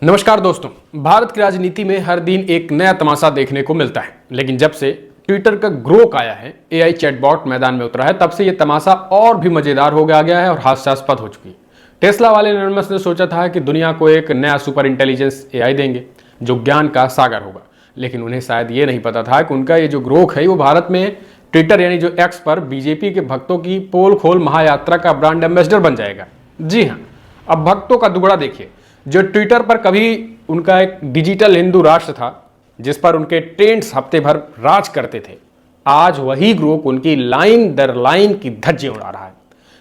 नमस्कार दोस्तों। भारत की राजनीति में हर दिन एक नया तमाशा देखने को मिलता है, लेकिन जब से ट्विटर का ग्रोक आया है, एआई चैटबॉट मैदान में उतरा है, तब से यह तमाशा और भी मजेदार हो गया है और हास्यास्पद हो चुकी है। टेस्ला वाले एलन मस्क ने सोचा था कि दुनिया को एक नया सुपर इंटेलिजेंस एआई देंगे जो ज्ञान का सागर होगा, लेकिन उन्हें शायद ये नहीं पता था कि उनका ये जो ग्रोक है वो भारत में ट्विटर यानी जो एक्स पर बीजेपी के भक्तों की पोल खोल महायात्रा का ब्रांड एम्बेसडर बन जाएगा। जी हाँ, अब भक्तों का दुगड़ा देखिए। जो ट्विटर पर कभी उनका एक डिजिटल हिंदू राष्ट्र था जिस पर उनके ट्रेंड्स हफ्ते भर राज करते थे, आज वही ग्रुप उनकी लाइन दर लाइन की धज्जियां उड़ा रहा है।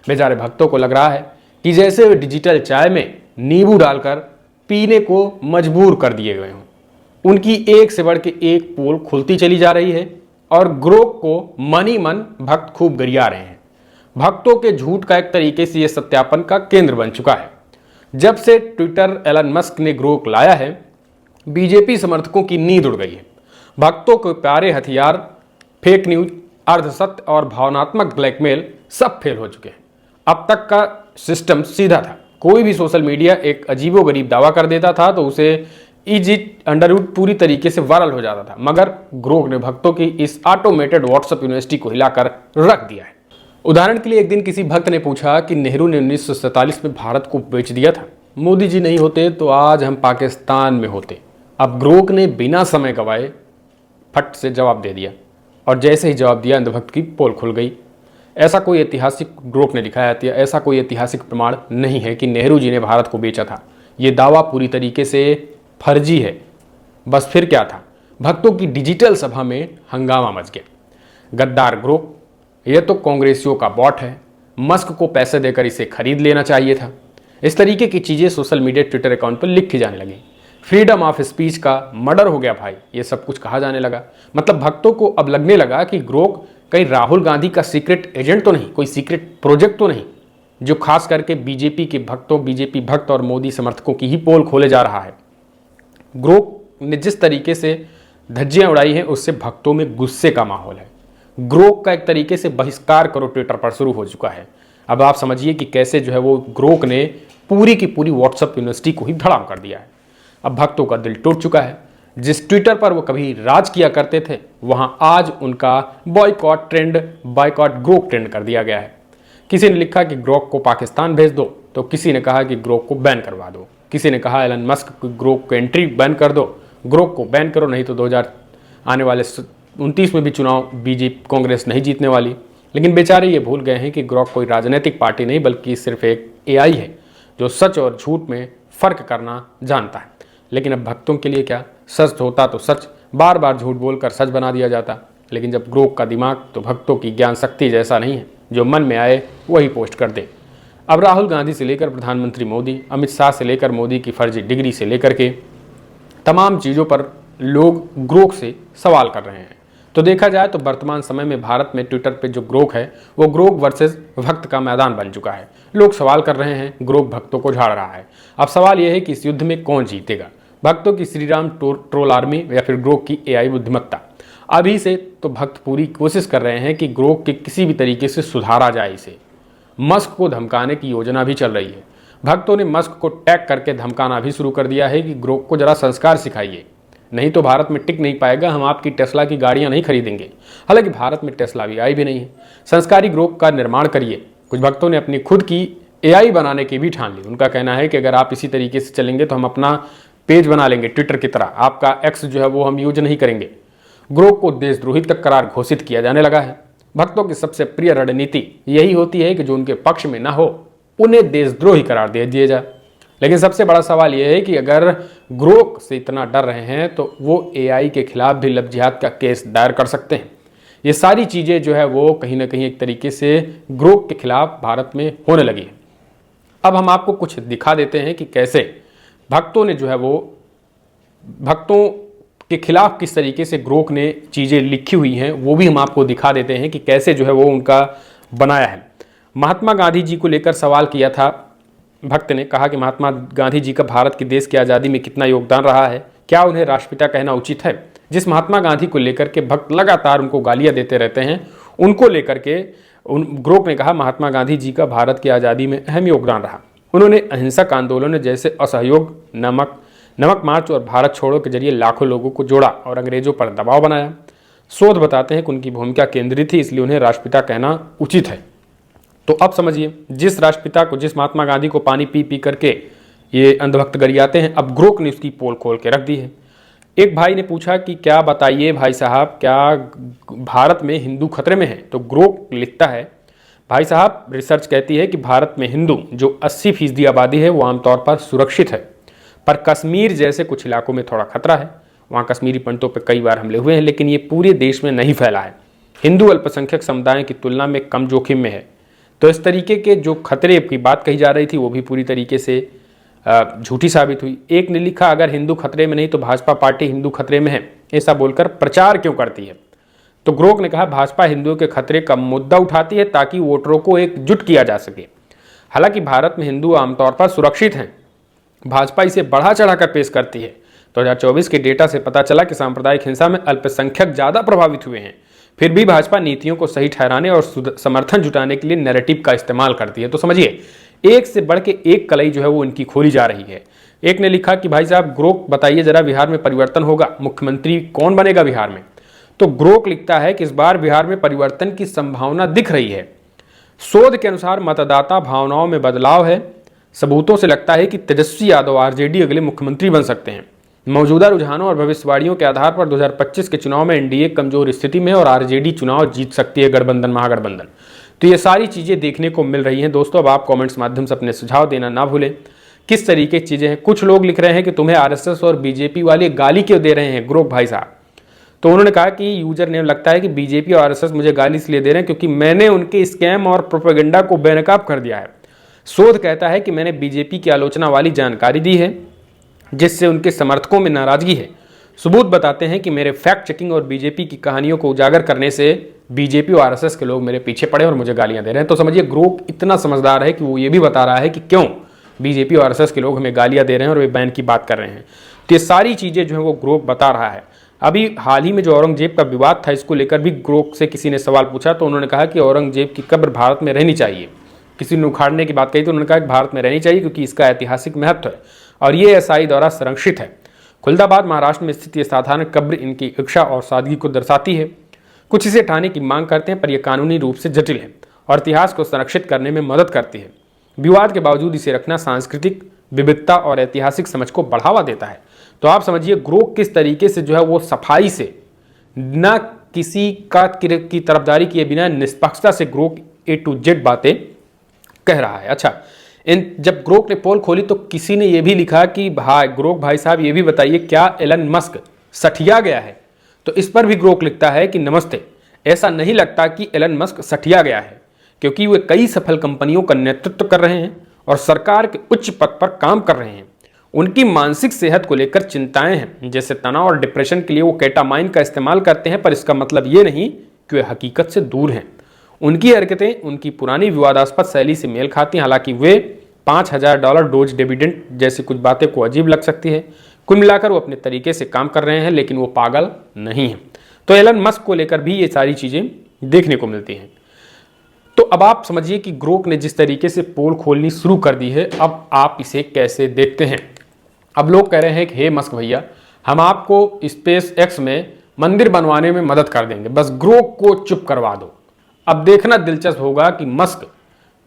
बेचारे भक्तों को लग रहा है कि जैसे वे डिजिटल चाय में नींबू डालकर पीने को मजबूर कर दिए गए हों। उनकी एक से बढ़ के एक पोल खुलती चली जा रही है और ग्रोक को मन ही मन भक्त खूब गरिया रहे हैं। भक्तों के झूठ का एक तरीके से यह सत्यापन का केंद्र बन चुका है। जब से ट्विटर एलन मस्क ने ग्रोक लाया है, बीजेपी समर्थकों की नींद उड़ गई है। भक्तों के प्यारे हथियार फेक न्यूज, अर्धसत्य और भावनात्मक ब्लैकमेल सब फेल हो चुके हैं। अब तक का सिस्टम सीधा था। कोई भी सोशल मीडिया एक अजीबोगरीब दावा कर देता था तो उसे इजिट अंडरवुड पूरी तरीके से वायरल हो जाता था, मगर ग्रोक ने भक्तों की इस ऑटोमेटेड व्हाट्सएप यूनिवर्सिटी को हिलाकर रख दिया है। उदाहरण के लिए एक दिन किसी भक्त ने पूछा कि नेहरू ने 1947 में भारत को बेच दिया था, मोदी जी नहीं होते तो आज हम पाकिस्तान में होते। अब ग्रोक ने बिना समय गवाए फट से जवाब दे दिया और जैसे ही जवाब दिया अंधभक्त की पोल खुल गई। ऐसा कोई ऐतिहासिक, ग्रोक ने लिखा है, ऐसा कोई ऐतिहासिक प्रमाण नहीं है कि नेहरू जी ने भारत को बेचा था। ये दावा पूरी तरीके से फर्जी है। बस फिर क्या था, भक्तों की डिजिटल सभा में हंगामा मच गया। गद्दार ग्रोक, यह तो कांग्रेसियों का बॉट है, मस्क को पैसे देकर इसे खरीद लेना चाहिए था। इस तरीके की चीजें सोशल मीडिया ट्विटर अकाउंट पर लिखी जाने लगी। फ्रीडम ऑफ स्पीच का मर्डर हो गया भाई, ये सब कुछ कहा जाने लगा। मतलब भक्तों को अब लगने लगा कि ग्रोक कहीं राहुल गांधी का सीक्रेट एजेंट तो नहीं, कोई सीक्रेट प्रोजेक्ट तो नहीं, जो खास करके बीजेपी के भक्तों, बीजेपी भक्त और मोदी समर्थकों की ही पोल खोले जा रहा है। ग्रोक ने जिस तरीके से धज्जियां उड़ाई हैं उससे भक्तों में गुस्से का माहौल है। ग्रोक का एक तरीके से बहिष्कार करो ट्विटर पर शुरू हो चुका है। अब आप समझिए कि कैसे जो है वो ग्रोक ने पूरी की पूरी व्हाट्सएप यूनिवर्सिटी को ही धड़ाम कर दिया है। अब भक्तों का दिल टूट चुका है। जिस ट्विटर पर वो कभी राज किया करते थे वहां आज उनका boycott trend, boycott Grok trend कर दिया गया है। किसी ने लिखा कि ग्रोक को पाकिस्तान भेज दो, तो किसी ने कहा कि ग्रोक को बैन करवा दो। किसी ने कहा एलन मस्क को ग्रोक को एंट्री बैन कर दो, ग्रोक को बैन करो, नहीं तो 2000 आने वाले 29 में भी चुनाव बीजेपी कांग्रेस नहीं जीतने वाली। लेकिन बेचारे ये भूल गए हैं कि ग्रोक कोई राजनीतिक पार्टी नहीं बल्कि सिर्फ एक एआई है जो सच और झूठ में फर्क करना जानता है। लेकिन अब भक्तों के लिए क्या, सच होता तो सच, बार बार झूठ बोलकर सच बना दिया जाता। लेकिन जब ग्रोक का दिमाग तो भक्तों की ज्ञान शक्ति जैसा नहीं है, जो मन में आए वही पोस्ट कर दे। अब राहुल गांधी से लेकर प्रधानमंत्री मोदी, अमित शाह से लेकर मोदी की फर्जी डिग्री से लेकर के तमाम चीज़ों पर लोग ग्रोक से सवाल कर रहे हैं। तो देखा जाए तो वर्तमान समय में भारत में ट्विटर पे जो ग्रोक है वो ग्रोक वर्सेस भक्त का मैदान बन चुका है। लोग सवाल कर रहे हैं, ग्रोक भक्तों को झाड़ रहा है। अब सवाल यह है कि इस युद्ध में कौन जीतेगा, भक्तों की श्रीराम ट्रोल आर्मी या फिर ग्रोक की एआई बुद्धिमत्ता। अभी से तो भक्त पूरी कोशिश कर रहे हैं कि ग्रोक के किसी भी तरीके से सुधारा जाए इसे। मस्क को धमकाने की योजना भी चल रही है। भक्तों ने मस्क को टैग करके धमकाना भी शुरू कर दिया है कि ग्रोक को जरा संस्कार सिखाइए, नहीं तो भारत में टिक नहीं पाएगा, हम आपकी टेस्ला की गाड़ियां नहीं खरीदेंगे। हालांकि भारत में टेस्ला भी आई भी नहीं है। संस्कारी ग्रोक का निर्माण करिए। कुछ भक्तों ने अपनी खुद की एआई बनाने की भी ठान ली। उनका कहना है कि अगर आप इसी तरीके से चलेंगे तो हम अपना पेज बना लेंगे ट्विटर की तरह, आपका एक्स जो है वो हम यूज नहीं करेंगे। ग्रोक को देशद्रोही तक करार घोषित किया जाने लगा है। भक्तों की सबसे प्रिय रणनीति यही होती है कि जो उनके पक्ष में ना हो उन्हें देशद्रोही करार दे दिया जाए। लेकिन सबसे बड़ा सवाल यह है कि अगर ग्रोक से इतना डर रहे हैं तो वो एआई के खिलाफ भी लव जिहाद का केस दायर कर सकते हैं। ये सारी चीज़ें जो है वो कहीं ना कहीं एक तरीके से ग्रोक के खिलाफ भारत में होने लगी है। अब हम आपको कुछ दिखा देते हैं कि कैसे भक्तों ने जो है वो भक्तों के खिलाफ किस तरीके से ग्रोक ने चीज़ें लिखी हुई हैं, वो भी हम आपको दिखा देते हैं कि कैसे जो है वो उनका बनाया है। महात्मा गांधी जी को लेकर सवाल किया था भक्त ने, कहा कि महात्मा गांधी जी का भारत की देश की आज़ादी में कितना योगदान रहा है, क्या उन्हें राष्ट्रपिता कहना उचित है। जिस महात्मा गांधी को लेकर के भक्त लगातार उनको गालियां देते रहते हैं, उनको लेकर के ग्रोक ने कहा महात्मा गांधी जी का भारत की आज़ादी में अहम योगदान रहा। उन्होंने अहिंसक आंदोलन जैसे असहयोग, नमक, नमक मार्च और भारत छोड़ो के जरिए लाखों लोगों को जोड़ा और अंग्रेजों पर दबाव बनाया। शोध बताते हैं कि उनकी भूमिका केंद्रित थी, इसलिए उन्हें राष्ट्रपिता कहना उचित है। तो अब समझिए, जिस राष्ट्रपिता को, जिस महात्मा गांधी को पानी पी पी करके ये अंधभक्त गरियाते हैं, अब ग्रोक ने उसकी पोल खोल के रख दी है। एक भाई ने पूछा कि क्या बताइए भाई साहब, क्या भारत में हिंदू खतरे में है? तो ग्रोक लिखता है, भाई साहब रिसर्च कहती है कि भारत में हिंदू जो 80% आबादी है वो आमतौर पर सुरक्षित है, पर कश्मीर जैसे कुछ इलाकों में थोड़ा खतरा है। वहाँ कश्मीरी पंडितों पर कई बार हमले हुए हैं, लेकिन ये पूरे देश में नहीं फैला है। हिंदू अल्पसंख्यक समुदायों की तुलना में कम जोखिम में है। तो इस तरीके के जो खतरे की बात कही जा रही थी वो भी पूरी तरीके से झूठी साबित हुई। एक ने लिखा, अगर हिंदू खतरे में नहीं तो भाजपा पार्टी हिंदू खतरे में है, ऐसा बोलकर प्रचार क्यों करती है? तो ग्रोक ने कहा, भाजपा हिंदुओं के खतरे का मुद्दा उठाती है ताकि वोटरों को एकजुट किया जा सके। हालांकि भारत में हिंदू आमतौर पर सुरक्षित हैं, भाजपा इसे बढ़ा चढ़ाकर पेश करती है। 2024 के डेटा से पता चला कि सांप्रदायिक हिंसा में अल्पसंख्यक ज्यादा प्रभावित हुए हैं। फिर भी भाजपा नीतियों को सही ठहराने और समर्थन जुटाने के लिए नैरेटिव का इस्तेमाल करती है। तो समझिए, एक से बढ़ के एक कलई जो है वो इनकी खोली जा रही है। एक ने लिखा कि भाई साहब ग्रोक बताइए जरा, बिहार में परिवर्तन होगा, मुख्यमंत्री कौन बनेगा बिहार में? तो ग्रोक लिखता है कि इस बार बिहार में परिवर्तन की संभावना दिख रही है। शोध के अनुसार मतदाता भावनाओं में बदलाव है। सबूतों से लगता है कि तेजस्वी यादव आरजेडी अगले मुख्यमंत्री बन सकते हैं। मौजूदा रुझानों और भविष्यवाणियों के आधार पर 2025 के चुनाव में एनडीए कमजोर स्थिति में और आरजेडी चुनाव जीत सकती है, गठबंधन महागठबंधन। तो ये सारी चीजें देखने को मिल रही हैं दोस्तों। अब आप कमेंट्स माध्यम से अपने सुझाव देना ना भूलें, किस तरीके की चीजें हैं। कुछ लोग लिख रहे हैं कि तुम्हें आरएसएस और बीजेपी वाले गाली क्यों दे रहे हैं ग्रोक भाई साहब? तो उन्होंने कहा कि यूजर नेम लगता है कि बीजेपी और आरएसएस मुझे गाली इसलिए दे रहे हैं क्योंकि मैंने उनके स्कैम और प्रोपेगेंडा को बेनकाब कर दिया है। शोध कहता है कि मैंने बीजेपी की आलोचना वाली जानकारी दी है जिससे उनके समर्थकों में नाराजगी है। सबूत बताते हैं कि मेरे फैक्ट चेकिंग और बीजेपी की कहानियों को उजागर करने से बीजेपी और आरएसएस के लोग मेरे पीछे पड़े और मुझे गालियां दे रहे हैं। तो समझिए, ग्रोक इतना समझदार है कि वो ये भी बता रहा है कि क्यों बीजेपी और आरएसएस के लोग हमें गालियां दे रहे हैं और वे बैन की बात कर रहे हैं। तो ये सारी चीजें जो है वो ग्रोक बता रहा है। अभी हाल ही में जो औरंगजेब का विवाद था, इसको लेकर भी ग्रोक से किसी ने सवाल पूछा तो उन्होंने कहा कि औरंगजेब की कब्र भारत में रहनी चाहिए। किसी ने उखाड़ने की बात कही तो उन्होंने कहा कि भारत में रहनी चाहिए क्योंकि इसका ऐतिहासिक महत्व है और ये एसआई द्वारा संरक्षित है। खुलदाबाद महाराष्ट्र में स्थित ये साधारण कब्र इनकी इच्छा और सादगी को दर्शाती है। कुछ इसे हटाने की मांग करते हैं पर यह कानूनी रूप से जटिल है और इतिहास को संरक्षित करने में मदद करती है। विवाद के बावजूद इसे रखना सांस्कृतिक विविधता और ऐतिहासिक समझ को बढ़ावा देता है। तो आप समझिए ग्रोक किस तरीके से जो है वो सफाई से, न किसी का की तरफदारी किए बिना निष्पक्षता से ग्रोक A to Z बातें कह रहा है। अच्छा, जब ग्रोक ने पोल खोली तो किसी ने यह भी लिखा कि भाई ग्रोक भाई साहब ये भी बताइए क्या एलन मस्क सठिया गया है? तो इस पर भी ग्रोक लिखता है कि नमस्ते, ऐसा नहीं लगता कि एलन मस्क सठिया गया है क्योंकि वे कई सफल कंपनियों का नेतृत्व कर रहे हैं और सरकार के उच्च पद पर काम कर रहे हैं। उनकी मानसिक सेहत को लेकर चिंताएं हैं, जैसे तनाव और डिप्रेशन के लिए वो केटामाइन का इस्तेमाल करते हैं, पर इसका मतलब ये नहीं कि वे हकीकत से दूर हैं। उनकी हरकतें उनकी पुरानी विवादास्पद शैली से मेल खाती हैं। हालांकि वे $5000 डोज डिविडेंड जैसी कुछ बातें को अजीब लग सकती है, कुल मिलाकर वो अपने तरीके से काम कर रहे हैं, लेकिन वो पागल नहीं है। तो एलन मस्क को लेकर भी ये सारी चीजें देखने को मिलती हैं। तो अब आप समझिए कि ग्रोक ने जिस तरीके से पोल खोलनी शुरू कर दी है, अब आप इसे कैसे देखते हैं? अब लोग कह रहे हैं कि हे मस्क भैया, हम आपको स्पेस एक्स में मंदिर बनवाने में मदद कर देंगे, बस ग्रोक को चुप करवा दो। अब देखना दिलचस्प होगा कि मस्क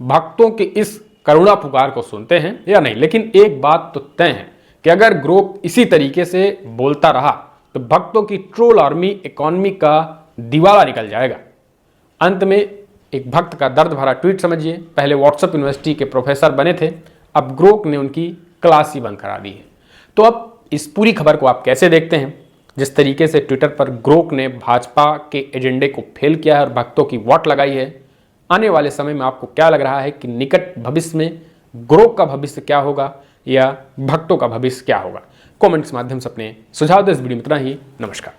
भक्तों के इस करुणा पुकार को सुनते हैं या नहीं। लेकिन एक बात तो तय है कि अगर ग्रोक इसी तरीके से बोलता रहा तो भक्तों की ट्रोल आर्मी इकोनॉमी का दिवाला निकल जाएगा। अंत में एक भक्त का दर्द भरा ट्वीट समझिए। पहले व्हाट्सएप यूनिवर्सिटी के प्रोफेसर बने थे, अब ग्रोक ने उनकी क्लास ही बंद करा दी है। तो अब इस पूरी खबर को आप कैसे देखते हैं? जिस तरीके से ट्विटर पर ग्रोक ने भाजपा के एजेंडे को फेल किया है और भक्तों की वोट लगाई है, आने वाले समय में आपको क्या लग रहा है कि निकट भविष्य में ग्रोक का भविष्य क्या होगा या भक्तों का भविष्य क्या होगा? कमेंट्स माध्यम से अपने सुझाव दें। इस वीडियो में इतना ही। नमस्कार।